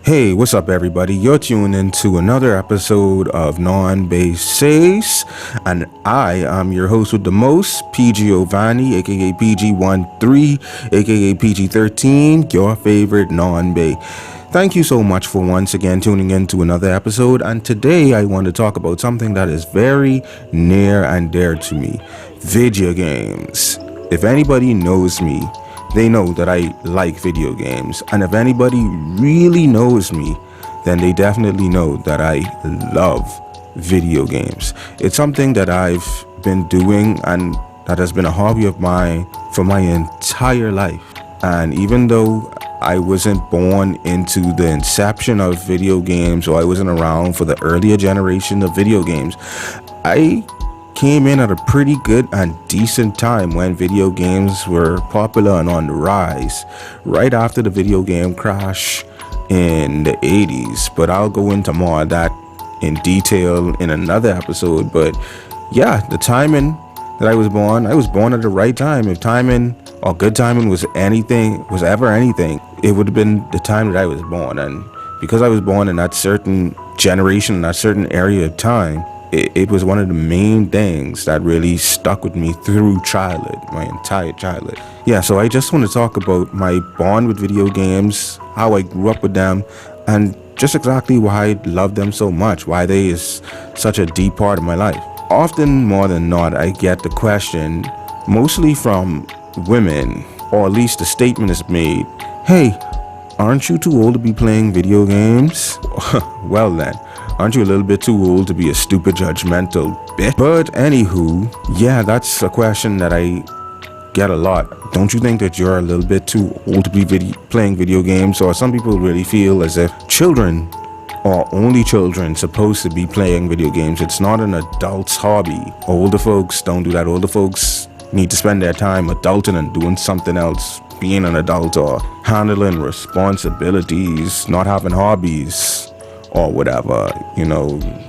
Hey, what's up, everybody? You're tuned into another episode of Bae Says, and I am your host with the most, PG Giovanni, aka PG13, aka PG13, your favorite Bae. Thank you so much for once again tuning in to another episode, and today I want to talk about something that is very near and dear to me: video games. If anybody knows me, they know that I like video games. And if anybody really knows me, then they definitely know that I love video games. It's something that I've been doing and that has been a hobby of mine for my entire life. And even though I wasn't born into the inception of video games, or I wasn't around for the earlier generation of video games, I came in at a pretty good and decent time when video games were popular and on the rise, right after the video game crash in the 80s. But I'll go into more of that in detail in another episode. But yeah, the timing that I was born at the right time. If timing or good timing was ever anything, it would have been the time that I was born. And because I was born in that certain generation, that certain area of time, it was one of the main things that really stuck with me through childhood, my entire childhood. Yeah, so I just want to talk about my bond with video games, how I grew up with them, and just exactly why I love them so much, why they is such a deep part of my life. Often more than not, I get the question, mostly from women, or at least the statement is made, "Hey, aren't you too old to be playing video games?" Well then, aren't you a little bit too old to be a stupid, judgmental bitch? But anywho, yeah, that's a question that I get a lot. Don't you think that you're a little bit too old to be playing video games? Or some people really feel as if children, or only children, supposed to be playing video games. It's not an adult's hobby. Older folks don't do that. Older folks need to spend their time adulting and doing something else, being an adult or handling responsibilities, not having hobbies or whatever,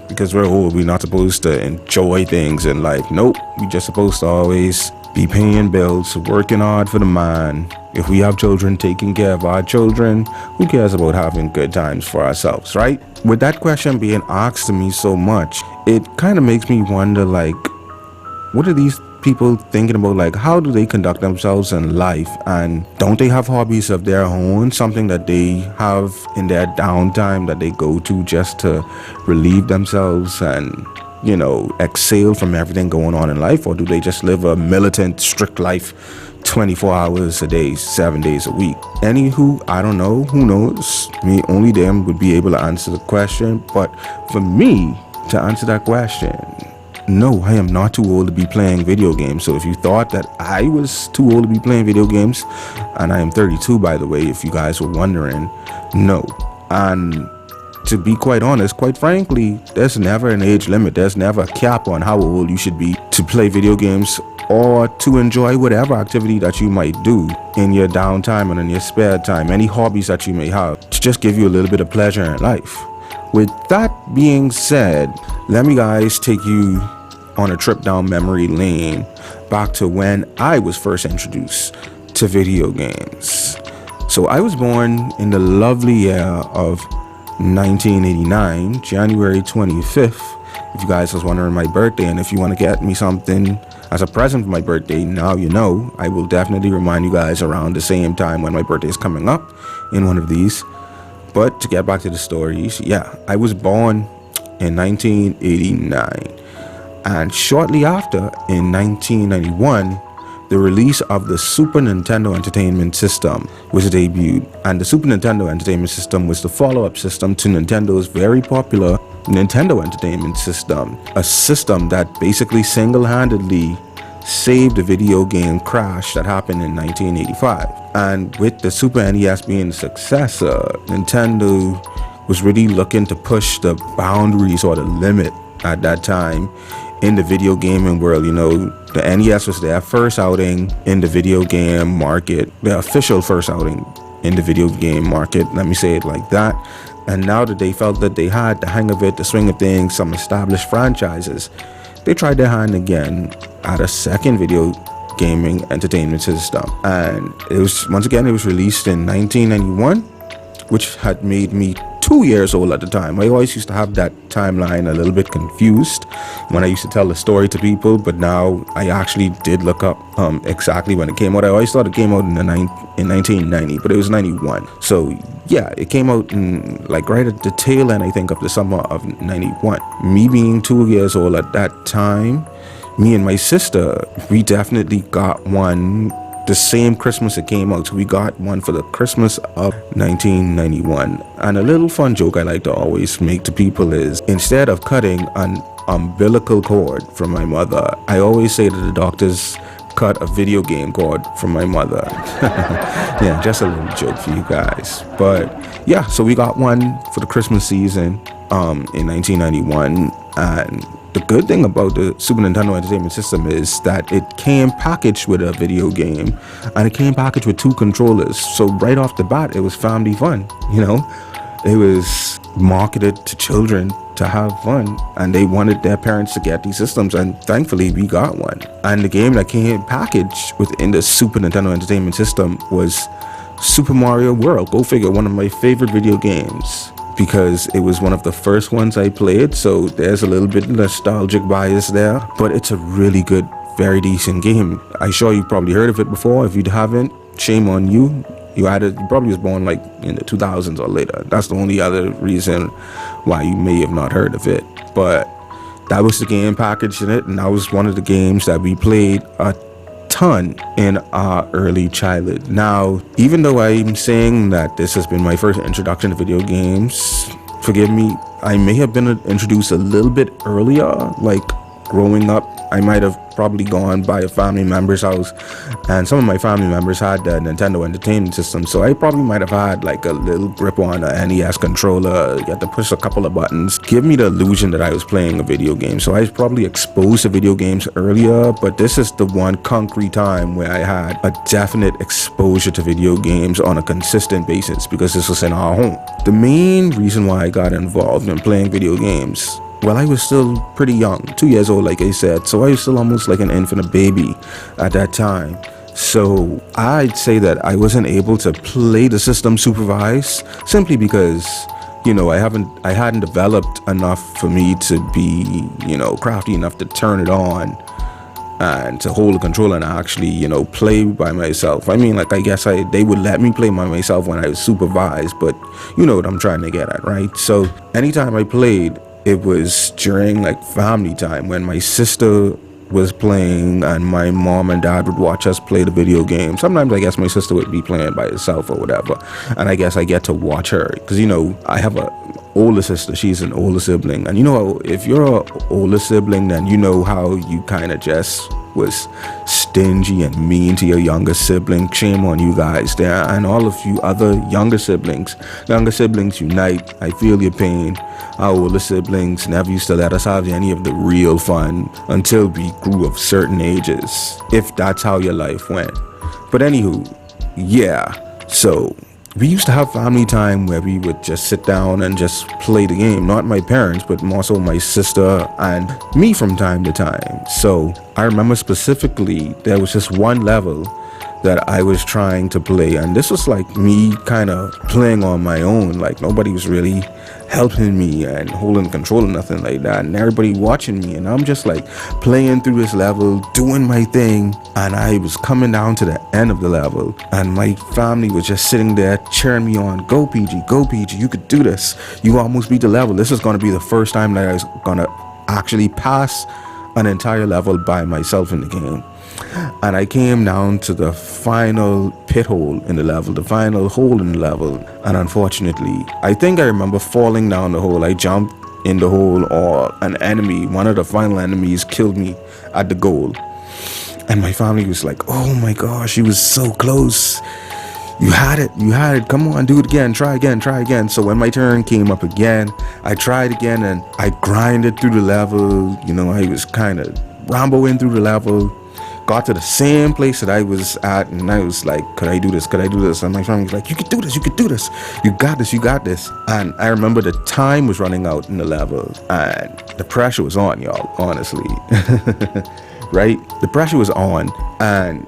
because we're old, we're not supposed to enjoy things in life. Nope, we're just supposed to always be paying bills, working hard for the man. If we have children, taking care of our children, who cares about having good times for ourselves, right? With that question being asked to me so much, it kind of makes me wonder, what are these people thinking about? How do they conduct themselves in life, and don't they have hobbies of their own, something that they have in their downtime that they go to just to relieve themselves and exhale from everything going on in life? Or do they just live a militant, strict life 24 hours a day, 7 days a week? Anywho, I don't know. Who knows? Only them would be able to answer the question. But for me to answer that question, no, I am not too old to be playing video games. So if you thought that I was too old to be playing video games, and I am 32, by the way, if you guys were wondering, no. And to be quite honest, quite frankly, there's never an age limit. There's never a cap on how old you should be to play video games or to enjoy whatever activity that you might do in your downtime and in your spare time, any hobbies that you may have, to just give you a little bit of pleasure in life. With that being said, let me guys take you on a trip down memory lane back to when I was first introduced to video games. So I was born in the lovely year of 1989, January 25th. If you guys was wondering my birthday, and if you want to get me something as a present for my birthday, now you know. I will definitely remind you guys around the same time when my birthday is coming up in one of these. But to get back to the stories, yeah, I was born in 1989. And shortly after, in 1991, the release of the Super Nintendo Entertainment System was debuted. And the Super Nintendo Entertainment System was the follow-up system to Nintendo's very popular Nintendo Entertainment System, a system that basically single-handedly saved the video game crash that happened in 1985. And with the Super NES being the successor, Nintendo was really looking to push the boundaries or the limit at that time in the video gaming world. The NES was their first outing in the video game market, their official first outing in the video game market, let me say it like that. And now that they felt that they had the hang of it, the swing of things, some established franchises, they tried their hand again at a second video gaming entertainment system. And it was released in 1991 which had made me 2 years old at the time. I always used to have that timeline a little bit confused when I used to tell the story to people, but now I actually did look up exactly when it came out. I always thought it came out in 1990, but it was 91. So yeah, it came out in like right at the tail end, I think, of the summer of 91. Me being 2 years old at that time, me and my sister, we definitely got one the same Christmas it came out. So we got one for the Christmas of 1991. And a little fun joke I like to always make to people is, instead of cutting an umbilical cord from my mother, I always say to the doctors, cut a video game cord from my mother. Yeah, just a little joke for you guys. But yeah, so we got one for the Christmas season in 1991. And the good thing about the Super Nintendo Entertainment System is that it came packaged with a video game, and it came packaged with 2 controllers. So right off the bat, it was family fun, you know? It was marketed to children to have fun, and they wanted their parents to get these systems, and thankfully we got one. And the game that came packaged within the Super Nintendo Entertainment System was Super Mario World. Go figure, one of my favorite video games, because it was one of the first ones I played, so there's a little bit of nostalgic bias there, but it's a really good, very decent game. I'm sure you probably heard of it before. If you haven't, shame on you. You probably was born like in the 2000s or later. That's the only other reason why you may have not heard of it. But that was the game packaged in it, and that was one of the games that we played a ton in our early childhood. Now, even though I'm saying that this has been my first introduction to video games, forgive me, I may have been introduced a little bit earlier. Like growing up, I might have probably gone by a family member's house, and some of my family members had the Nintendo Entertainment System, so I probably might have had like a little grip on a NES controller. You had to push a couple of buttons, give me the illusion that I was playing a video game. So I was probably exposed to video games earlier, but this is the one concrete time where I had a definite exposure to video games on a consistent basis, because this was in our home. The main reason why I got involved in playing video games, well, I was still pretty young, 2 years old, like I said, so I was still almost like an infant, a baby at that time. So I'd say that I wasn't able to play the system supervised, simply because, you know, I hadn't developed enough for me to be, you know, crafty enough to turn it on and to hold a controller and actually, you know, play by myself. I mean, like, I guess they would let me play by myself when I was supervised, but you know what I'm trying to get at, right? So anytime I played, it was during like family time when my sister was playing and my mom and dad would watch us play the video game. Sometimes I guess my sister would be playing by herself or whatever, and I guess I get to watch her because, you know, I have a older sister. She's an older sibling, and you know, if you're an older sibling, then you know how you kind of just was stingy and mean to your younger sibling. Shame on you guys there, and all of you other younger siblings unite. I feel your pain. Our older siblings never used to let us have any of the real fun until we grew of certain ages, if that's how your life went. But anywho, yeah, so we used to have family time where we would just sit down and just play the game. Not my parents, but more so my sister and me from time to time. So I remember specifically there was just one level that I was trying to play, and this was like me kind of playing on my own. Like nobody was really helping me and holding control or nothing like that, and everybody watching me, and I'm just like playing through this level, doing my thing, and I was coming down to the end of the level, and my family was just sitting there cheering me on. Go PG, you could do this, you almost beat the level. This is going to be the first time that I was going to actually pass an entire level by myself in the game. And I came down to the final pit hole in the level, the final hole in the level, and unfortunately, I think I remember falling down the hole. I jumped in the hole, or an enemy, one of the final enemies, killed me at the goal. And my family was like, oh my gosh, you was so close. You had it, come on, do it again, try again. So when my turn came up again, I tried again, and I grinded through the level. You know, I was kind of ramboing through the level. Got to the same place that I was at, and I was like, could I do this? And my family was like, you could do this, you got this. And I remember the time was running out in the level, and the pressure was on, y'all, honestly. Right? The pressure was on, and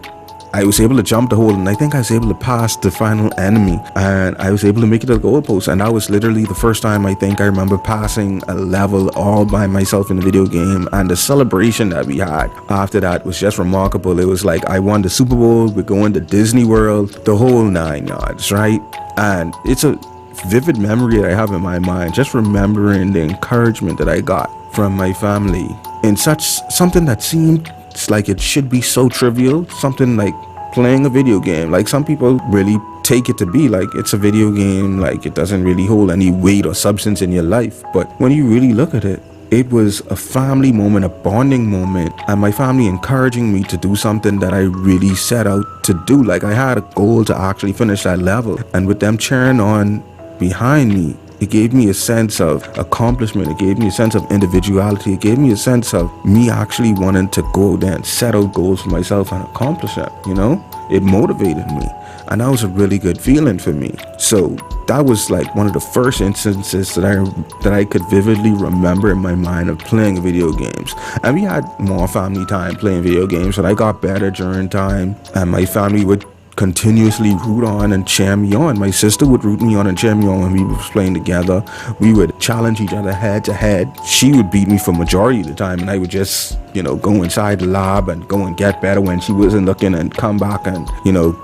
I was able to jump the hole, and I think I was able to pass the final enemy, and I was able to make it to the goalpost. And that was literally the first time I think I remember passing a level all by myself in a video game. And the celebration that we had after that was just remarkable. It was like I won the Super Bowl, we're going to Disney World, the whole 9 yards, right? And it's a vivid memory that I have in my mind, just remembering the encouragement that I got from my family in such something that seemed like it should be so trivial, something like playing a video game. Like, some people really take it to be like it's a video game, like it doesn't really hold any weight or substance in your life. But when you really look at it, it was a family moment, a bonding moment, and my family encouraging me to do something that I really set out to do. Like, I had a goal to actually finish that level, and with them cheering on behind me, it gave me a sense of accomplishment. It gave me a sense of individuality. It gave me a sense of me actually wanting to go there and set out goals for myself and accomplish it, you know? It motivated me. And that was a really good feeling for me. So that was like one of the first instances that I could vividly remember in my mind of playing video games. And we had more family time playing video games, and I got better during time, and my family would continuously root on and cheer me on. My sister would root me on and cheer me on when we were playing together. We would challenge each other head to head. She would beat me for majority of the time, and I would just, go inside the lab and go and get better when she wasn't looking, and come back and,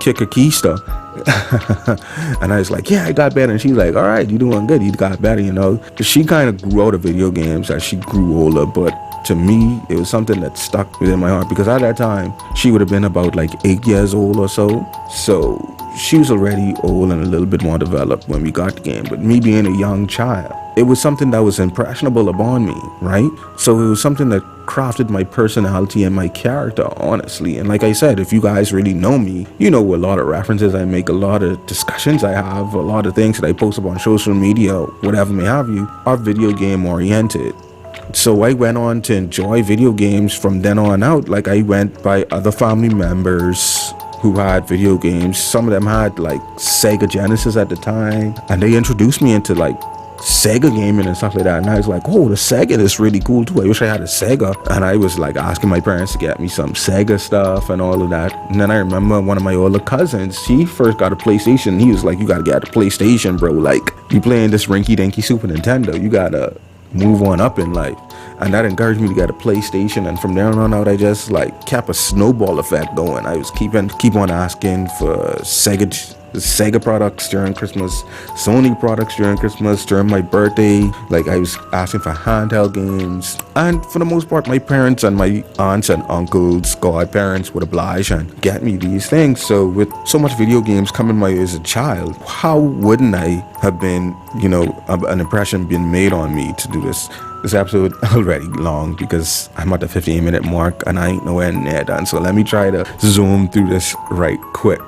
kick a keister. And I was like, yeah, I got better. And she's like, all right, you're doing good. You got better, She kind of grew out of video games as she grew older, but to me, it was something that stuck within my heart, because at that time, she would have been about like 8 years old or so. So she was already old and a little bit more developed when we got the game. But me being a young child, it was something that was impressionable upon me, right? So it was something that crafted my personality and my character, honestly. And like I said, if you guys really know me, you know a lot of references I make, a lot of discussions I have, a lot of things that I post up on social media, whatever may have you, are video game oriented. So I went on to enjoy video games from then on out. Like, I went by other family members who had video games. Some of them had like Sega Genesis at the time, and they introduced me into like Sega gaming and stuff like that. And I was like, oh, the Sega is really cool too. I wish I had a Sega. And I was like asking my parents to get me some Sega stuff and all of that. And then I remember one of my older cousins, he first got a PlayStation. He was like, you gotta get a PlayStation, bro. Like, you playing this rinky dinky Super Nintendo, you gotta move on up in life. And that encouraged me to get a PlayStation, and from there on out, I just like kept a snowball effect going. I was keep on asking for Sega products during Christmas, Sony products during Christmas, during my birthday. Like, I was asking for handheld games, and for the most part, my parents and my aunts and uncles, godparents, would oblige and get me these things. So with so much video games coming my way as a child, how wouldn't I have been, an impression being made on me to do this? This episode already long, because I'm at the 15-minute mark and I ain't nowhere near done. So let me try to zoom through this right quick.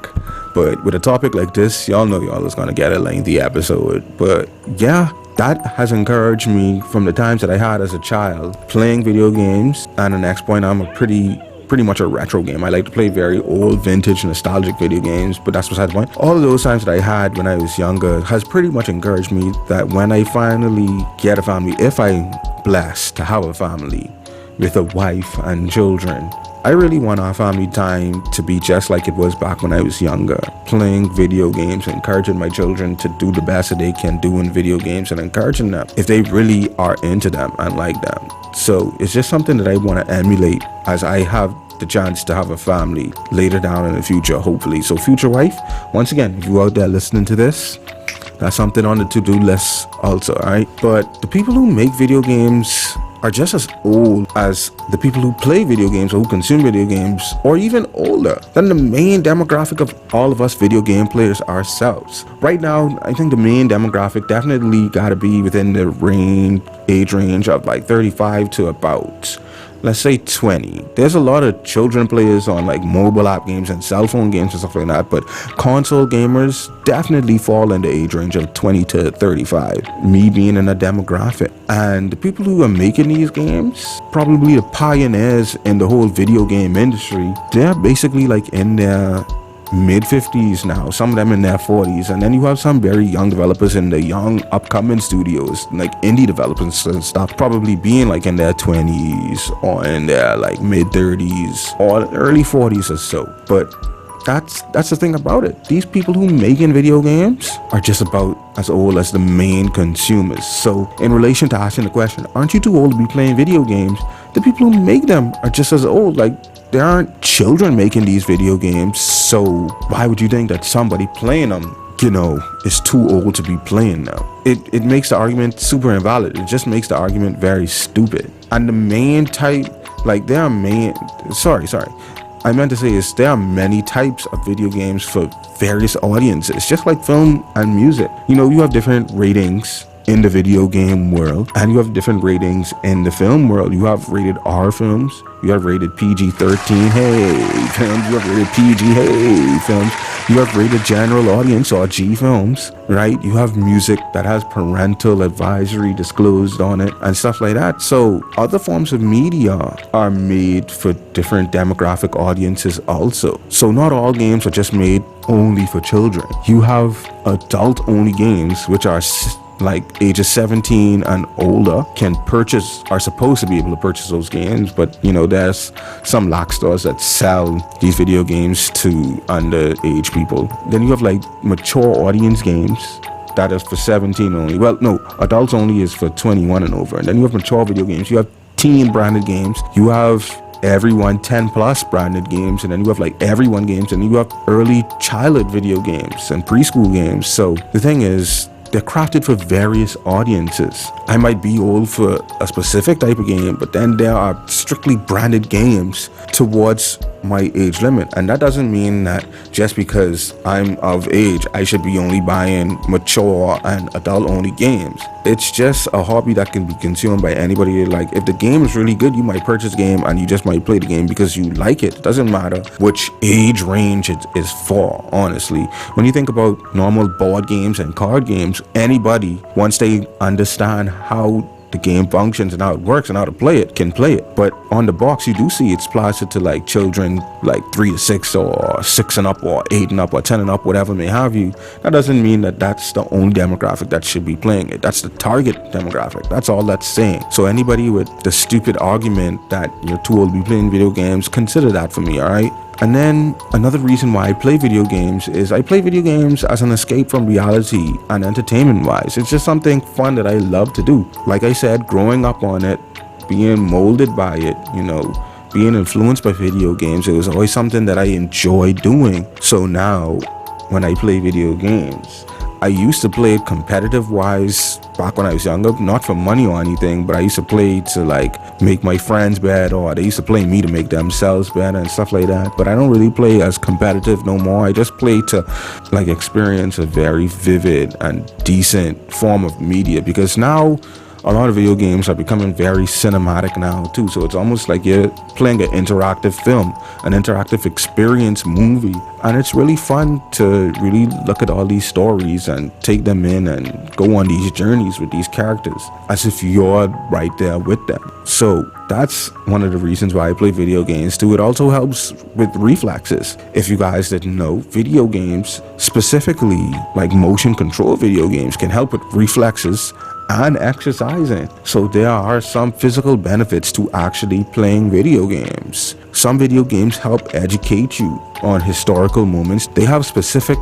But with a topic like this, y'all know y'all is gonna get a lengthy episode. But yeah, that has encouraged me from the times that I had as a child playing video games. And the next point, I'm a pretty much a retro game. I like to play very old, vintage, nostalgic video games, but that's besides the point. All of those times that I had when I was younger has pretty much encouraged me that when I finally get a family, if I'm blessed to have a family with a wife and children, I really want our family time to be just like it was back when I was younger, playing video games, encouraging my children to do the best that they can do in video games, and encouraging them if they really are into them and like them. So it's just something that I want to emulate as I have the chance to have a family later down in the future, hopefully. So future wife, once again, if you out there listening to this, that's something on the to-do list also, alright? But the people who make video games are just as old as the people who play video games or who consume video games, or even older than the main demographic of all of us video game players ourselves. Right now, I think the main demographic definitely gotta be within the age range of like 35 to about, let's say, 20. There's a lot of children players on like mobile app games and cell phone games and stuff like that, but console gamers definitely fall in the age range of 20 to 35, me being in a demographic. And the people who are making these games, probably the pioneers in the whole video game industry, they're basically like in their mid-50s now, some of them in their 40s, and then you have some very young developers in the young upcoming studios, like indie developers and stuff, probably being like in their 20s or in their like mid-30s or early 40s or so. But That's the thing about it. These people who making video games are just about as old as the main consumers. So in relation to asking the question, aren't you too old to be playing video games? The people who make them are just as old. Like, there aren't children making these video games, so why would you think that somebody playing them, is too old to be playing now? It makes the argument super invalid. It just makes the argument very stupid. And the main type, like, there are sorry, I meant to say is there are many types of video games for various audiences, just like film and music. You have different ratings in the video game world, and you have different ratings in the film world. You have rated R films, you have rated PG-13, hey films, you have rated PG, hey films, you have rated general audience or G films, right? You have music that has parental advisory disclosed on it and stuff like that. So other forms of media are made for different demographic audiences also. So not all games are just made only for children. You have adult only games, which are like ages 17 and older are supposed to be able to purchase those games, but there's some lock stores that sell these video games to underage people. Then you have like mature audience games that is for 17 only. Well, no, adults only is for 21 and over. And then you have mature video games. You have teen branded games. You have everyone 10 plus branded games, and then you have like everyone games, and you have early childhood video games and preschool games. So the thing is, they're crafted for various audiences. I might be old for a specific type of game, but then there are strictly branded games towards my age limit. And that doesn't mean that just because I'm of age, I should be only buying mature and adult only games. It's just a hobby that can be consumed by anybody. Like, if the game is really good, you might purchase a game and you just might play the game because you like it. It doesn't matter which age range it is for, honestly. When you think about normal board games and card games, anybody, once they understand how the game functions and how it works and how to play it, can play it. But on the box, you do see it's plastered to like children like 3 to 6 or 6 and up or 8 and up or 10 and up, whatever may have you. That doesn't mean that that's the only demographic that should be playing it. That's the target demographic. That's all that's saying. So anybody with the stupid argument that you're too old to be playing video games, consider that for me, all right? And then another reason why I play video games is I play video games as an escape from reality and entertainment wise. It's just something fun that I love to do. Like I said, growing up on it, being molded by it, being influenced by video games, it was always something that I enjoy doing. So now when I play video games, I used to play it competitive wise back when I was younger, not for money or anything, but I used to play to like make my friends better, or they used to play me to make themselves better and stuff like that. But I don't really play as competitive no more. I just play to like experience a very vivid and decent form of media, because now a lot of video games are becoming very cinematic now too. So it's almost like you're playing an interactive film, an interactive experience movie. And it's really fun to really look at all these stories and take them in and go on these journeys with these characters as if you're right there with them. So that's one of the reasons why I play video games too. It also helps with reflexes. If you guys didn't know, video games, specifically like motion control video games, can help with reflexes and exercising. So there are some physical benefits to actually playing video games. Some video games help educate you on historical moments. They have specific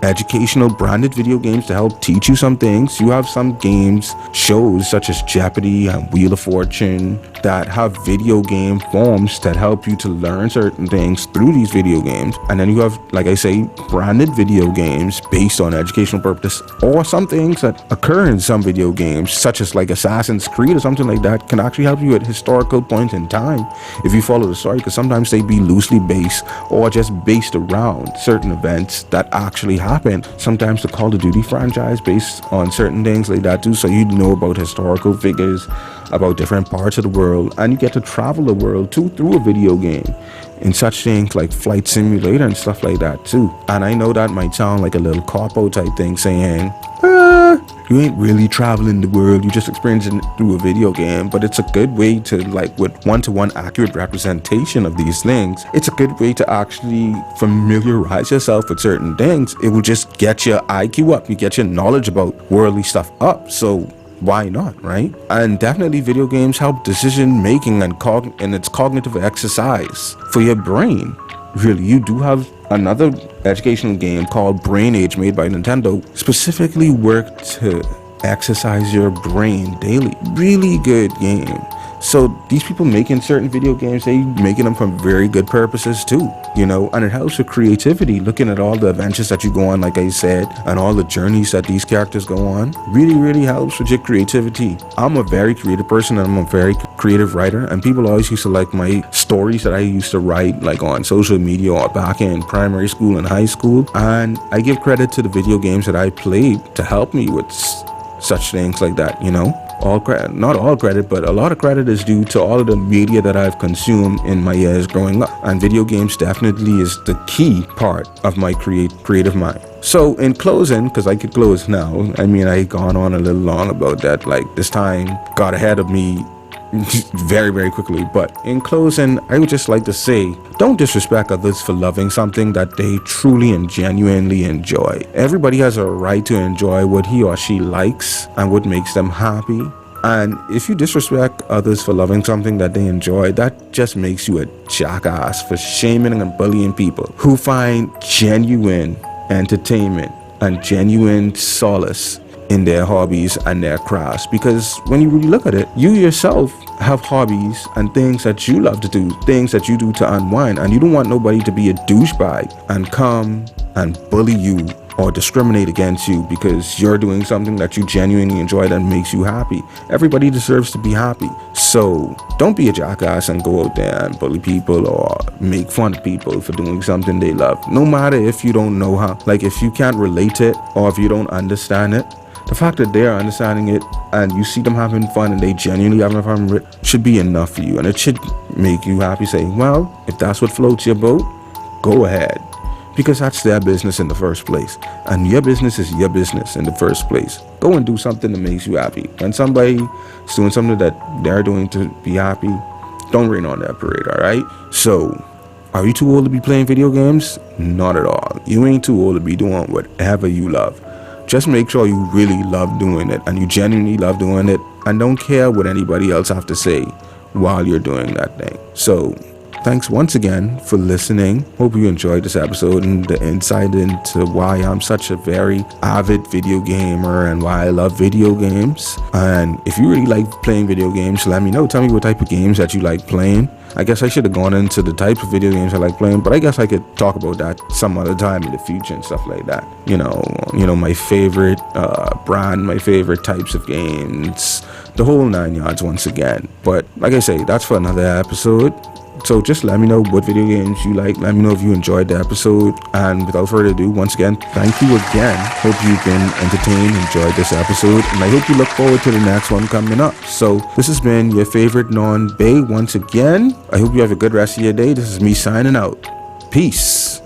educational branded video games to help teach you some things. You have some games, shows such as Jeopardy and Wheel of Fortune that have video game forms that help you to learn certain things through these video games. And then you have, like I say, branded video games based on educational purpose, or some things that occur in some video games such as like Assassin's Creed or something like that can actually help you at historical points in time if you follow the story, because sometimes they be loosely based or just based around certain events that actually happen. Sometimes the Call of Duty franchise based on certain things like that too, so you know about historical figures, about different parts of the world, and you get to travel the world too through a video game in such things like Flight Simulator and stuff like that too. And I know that might sound like a little cop-out type thing, saying you ain't really traveling the world, you just experiencing it through a video game. But it's a good way to, like, with one-to-one accurate representation of these things, it's a good way to actually familiarize yourself with certain things. It will just get your IQ up, you get your knowledge about worldly stuff up. So why not, right? And definitely video games help decision making and it's cognitive exercise for your brain. really, you do have another educational game called Brain Age made by Nintendo, specifically work to exercise your brain daily. Really good game. So these people making certain video games, they making them for very good purposes too, and it helps with creativity, looking at all the adventures that you go on, like I said, and all the journeys that these characters go on. Really, really helps with your creativity. I'm a very creative person, and I'm a very creative writer, and people always used to like my stories that I used to write, like on social media or back in primary school and high school. And I give credit to the video games that I played to help me with such things like that. All credit, not all credit, but a lot of credit is due to all of the media that I've consumed in my years growing up. And video games definitely is the key part of my creative mind. So in closing, because I could close now, I gone on a little long about that, like this time got ahead of me very, very quickly. But in closing, I would just like to say, don't disrespect others for loving something that they truly and genuinely enjoy. Everybody has a right to enjoy what he or she likes and what makes them happy. And if you disrespect others for loving something that they enjoy, that just makes you a jackass for shaming and bullying people who find genuine entertainment and genuine solace in their hobbies and their crafts. Because when you really look at it, you yourself have hobbies and things that you love to do, things that you do to unwind, and you don't want nobody to be a douchebag and come and bully you or discriminate against you because you're doing something that you genuinely enjoy that makes you happy. Everybody deserves to be happy. So don't be a jackass and go out there and bully people or make fun of people for doing something they love. No matter if you don't know how, like if you can't relate it or if you don't understand it, the fact that they're understanding it and you see them having fun and they genuinely having fun with it should be enough for you, and it should make you happy. Say, well, if that's what floats your boat, go ahead, because that's their business in the first place, and your business is your business in the first place. Go and do something that makes you happy. When somebody is doing something that they're doing to be happy, don't rain on that parade, all right? So, are you too old to be playing video games? Not at all. You ain't too old to be doing whatever you love. Just make sure you really love doing it and you genuinely love doing it and don't care what anybody else have to say while you're doing that thing. So thanks once again for listening. Hope you enjoyed this episode and the insight into why I'm such a very avid video gamer and why I love video games. And if you really like playing video games, let me know. Tell me what type of games that you like playing. I guess I should have gone into the type of video games I like playing, but I guess I could talk about that some other time in the future and stuff like that. My favorite brand, my favorite types of games, the whole 9 yards once again. But like I say, that's for another episode. So just let me know what video games you like. Let me know if you enjoyed the episode. And without further ado, once again, thank you again. Hope you've been entertained, enjoyed this episode. And I hope you look forward to the next one coming up. So this has been Your Favorite Non Bae once again. I hope you have a good rest of your day. This is me signing out. Peace.